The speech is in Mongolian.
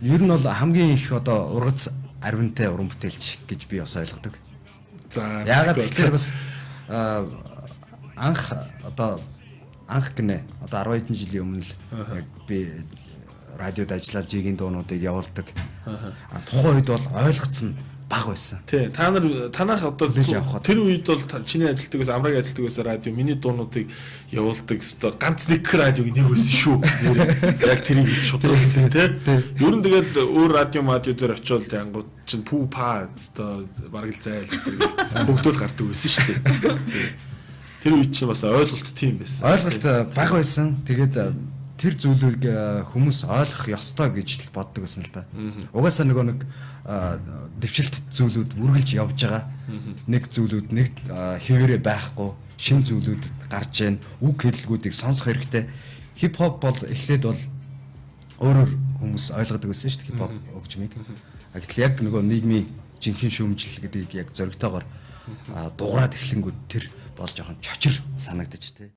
Ер нь бол хамгийн их одоо ургац арвинтай уран бүтээлч гэж би бас ойлгодог. За Яагаад тэгэхээр бас анх гинэ одоо 10 хэдэн жилийн өмнө л яг би радиод ажиллаад жигийн дуунуудыг явуулдаг. Тухайн үед бол ойлгоцсон бага байсан. Тий, танах одоо тэр үед бол чиний ажилтдаг ус амраг ажилтдаг ус радио миний дуунуудыг явуулдаг өстой ганц нэг радиог нэг байсан шүү. Яг тэрийг шудраг хэлээ тий. Ер нь тэгэл өөр радио дээр очиод янгууд чин пүү па өстой бараг л зайл гэдэг хөгдөл гардаг байсан шүү дээ. Тэр үед чинь бас ойлголт тийм байсан. Ойлголт бага байсан. Тэгээд тэр зүйлийг хүмүүс ойлгох ёстой гэж боддог байсан л да. Угаасаа нэг дэвшилт зүйлүүд үргэлж явж байгаа. Нэг зүйлүүд нэг хэвээрээ байхгүй, шин зүйлүүд гарч ийн, үг хэллгүүдийг сонсох хэрэгтэй. Хип-хоп бол эхлээд бол өөрөөр хүмүүс ойлгодог байсан шүү дээ хип-хоп өгчмийг. Гэтэл яг нөгөө нийгмийн жинхэнэ шүүмжил гэдгийг яг зоригтойгоор дуурайд эхлэнгүүд тэр бол жоохон чочир санагдаж тий.